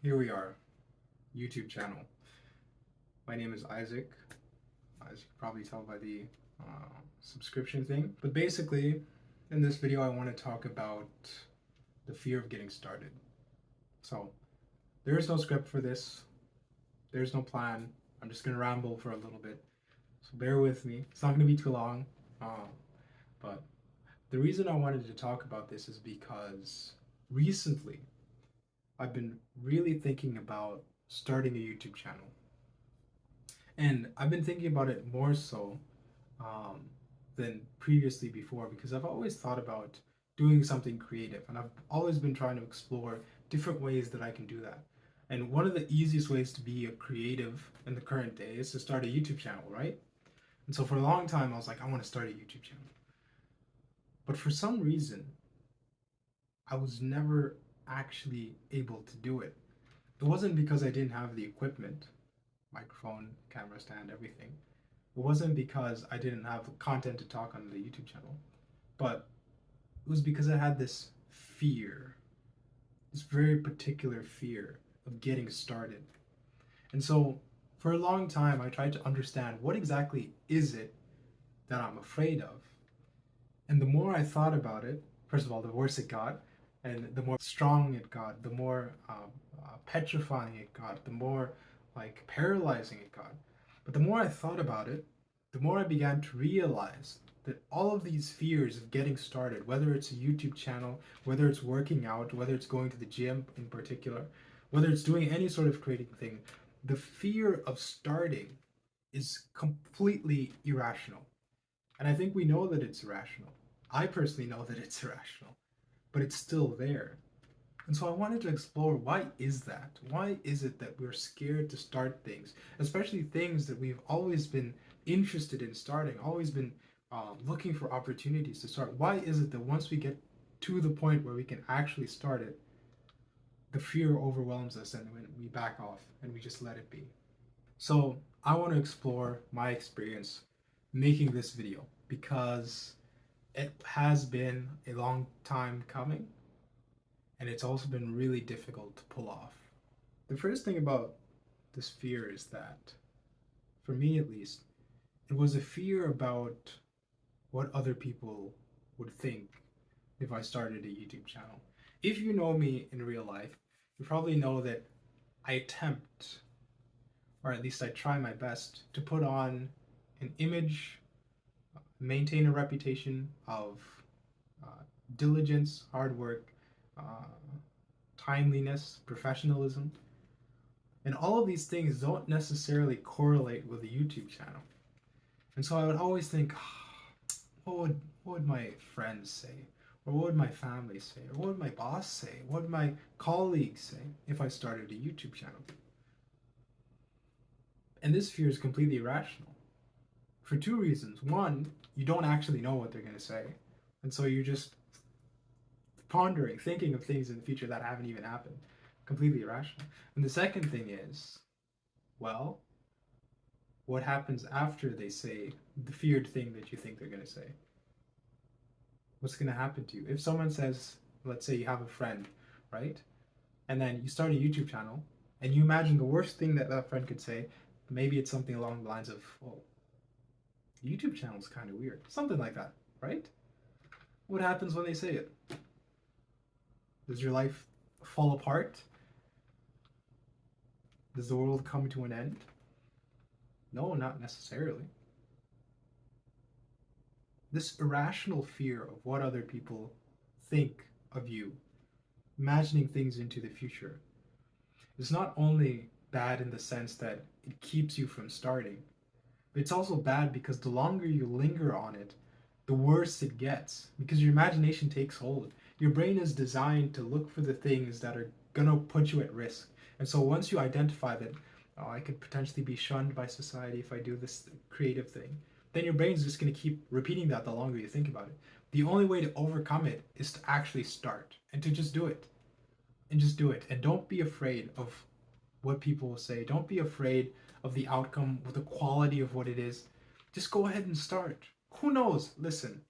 here we are, YouTube channel. My name is Isaac, as you can probably tell by the subscription thing. But basically, in this video, I want to talk about the fear of getting started. So, there is no script for this, there's no plan. I'm just going to ramble for a little bit. So, bear with me. It's not going to be too long. But the reason I wanted to talk about this is because recently, I've been really thinking about starting a YouTube channel. And I've been thinking about it more so um, than previously before because I've always thought about doing something creative and I've always been trying to explore different ways that I can do that. And one of the easiest ways to be a creative in the current day is to start a YouTube channel, right? And so for a long time, I was like, I want to start a YouTube channel. But for some reason, I was never actually able to do it. It wasn't because I didn't have the equipment, microphone, camera stand, everything. It wasn't because I didn't have content to talk on the YouTube channel, but it was because I had this fear, this very particular fear of getting started. And so for a long time, I tried to understand what exactly is it that I'm afraid of. And the more I thought about it, first of all, the worse it got, and the more strong it got, the more petrifying it got, the more like paralyzing it got. But the more I thought about it, the more I began to realize that all of these fears of getting started, whether it's a YouTube channel, whether it's working out, whether it's going to the gym in particular, whether it's doing any sort of creating thing, the fear of starting is completely irrational. And I think we know that it's irrational. I personally know that it's irrational, but it's still there. And so I wanted to explore, why is that? Why is it that we're scared to start things, especially things that we've always been interested in starting, always been looking for opportunities to start? Why is it that once we get to the point where we can actually start it, the fear overwhelms us and we back off and we just let it be? So I want to explore my experience making this video because it has been a long time coming and it's also been really difficult to pull off. The first thing about this fear is that, for me at least, it was a fear about what other people would think if I started a YouTube channel. If you know me in real life, you probably know that I attempt, or at least I try my best, to put on an image, maintain a reputation of diligence, hard work, timeliness, professionalism. And all of these things don't necessarily correlate with a YouTube channel. And so I would always think, what would my friends say? Or what would my family say? Or what would my boss say? What would my colleagues say if I started a YouTube channel? And this fear is completely irrational for two reasons. One, you don't actually know what they're going to say. And so you're just pondering, thinking of things in the future that haven't even happened. Completely irrational. And the second thing is, well, what happens after they say the feared thing that you think they're going to say? What's going to happen to you? If someone says, let's say you have a friend, right? And then you start a YouTube channel and you imagine the worst thing that that friend could say, maybe it's something along the lines of, well, the YouTube channel is kind of weird. Something like that, right? What happens when they say it? Does your life fall apart? Does the world come to an end? No, not necessarily. This irrational fear of what other people think of you, imagining things into the future, is not only bad in the sense that it keeps you from starting, but it's also bad because the longer you linger on it, the worse it gets, because your imagination takes hold. Your brain is designed to look for the things that are gonna put you at risk. And so once you identify that, oh, I could potentially be shunned by society if I do this creative thing, then your brain's just gonna keep repeating that the longer you think about it. The only way to overcome it is to actually start and to just do it. And just do it. And don't be afraid of what people will say. Don't be afraid of the outcome, or the quality of what it is. Just go ahead and start. Who knows? Listen,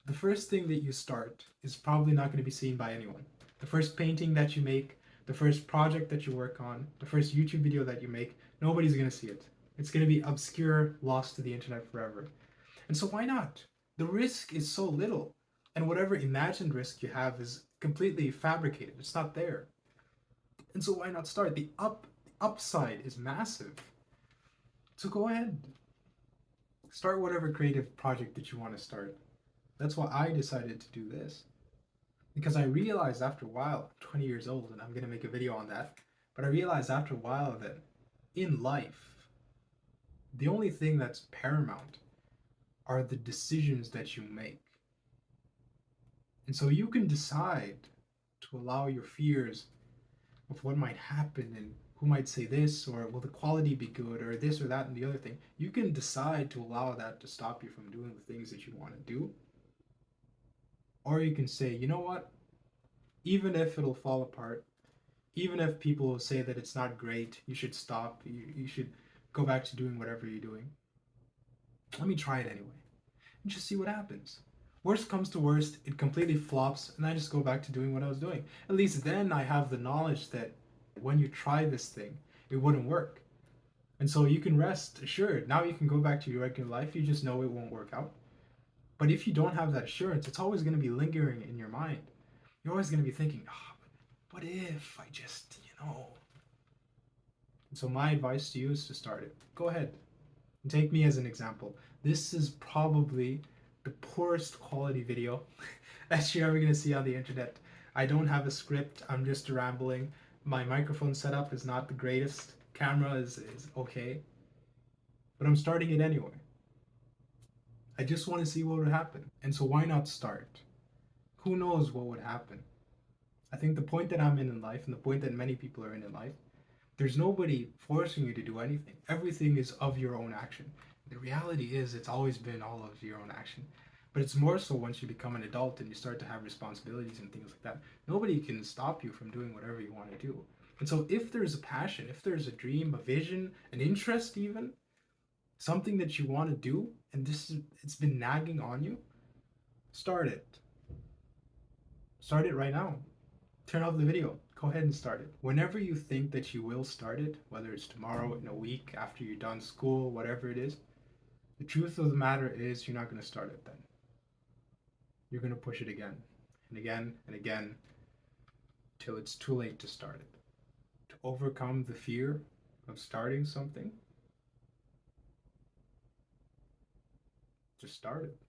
the first thing that you start is probably not going to be seen by anyone. The first painting that you make, the first project that you work on, the first YouTube video that you make, nobody's going to see it. It's going to be obscure, lost to the internet forever. And so why not? The risk is so little. And whatever imagined risk you have is completely fabricated. It's not there. And so why not start? The upside is massive. So go ahead. Start whatever creative project that you want to start. That's why I decided to do this. Because I realized after a while, I'm 20 years old and I'm going to make a video on that, but I realized after a while that in life, the only thing that's paramount are the decisions that you make. And so you can decide to allow your fears of what might happen and who might say this, or will the quality be good, or this or that and the other thing. You can decide to allow that to stop you from doing the things that you want to do. Or you can say, you know what? Even if it'll fall apart, even if people will say that it's not great, you should stop, you should go back to doing whatever you're doing. Let me try it anyway and just see what happens. Worst comes to worst, it completely flops, and I just go back to doing what I was doing. At least then I have the knowledge that when you try this thing, it wouldn't work. And so you can rest assured. Now you can go back to your regular life, you just know it won't work out. But if you don't have that assurance, it's always going to be lingering in your mind. You're always going to be thinking, what if I just, And so my advice to you is to start it. Go ahead. And take me as an example. This is probably the poorest quality video that you're ever going to see on the internet. I don't have a script. I'm just rambling. My microphone setup is not the greatest. Camera is okay. But I'm starting it anyway. I just want to see what would happen. And so why not start? Who knows what would happen? I think the point that I'm in life, and the point that many people are in life, there's nobody forcing you to do anything. Everything is of your own action. The reality is it's always been all of your own action. But it's more so once you become an adult and you start to have responsibilities and things like that. Nobody can stop you from doing whatever you want to do. And so if there's a passion, if there's a dream, a vision, an interest even, something that you want to do, and it's been nagging on you, start it. Start it right now. Turn off the video. Go ahead and start it. Whenever you think that you will start it, whether it's tomorrow, in a week, after you're done school, whatever it is, the truth of the matter is you're not going to start it then. You're going to push it again and again and again till it's too late to start it. To overcome the fear of starting something, just start it.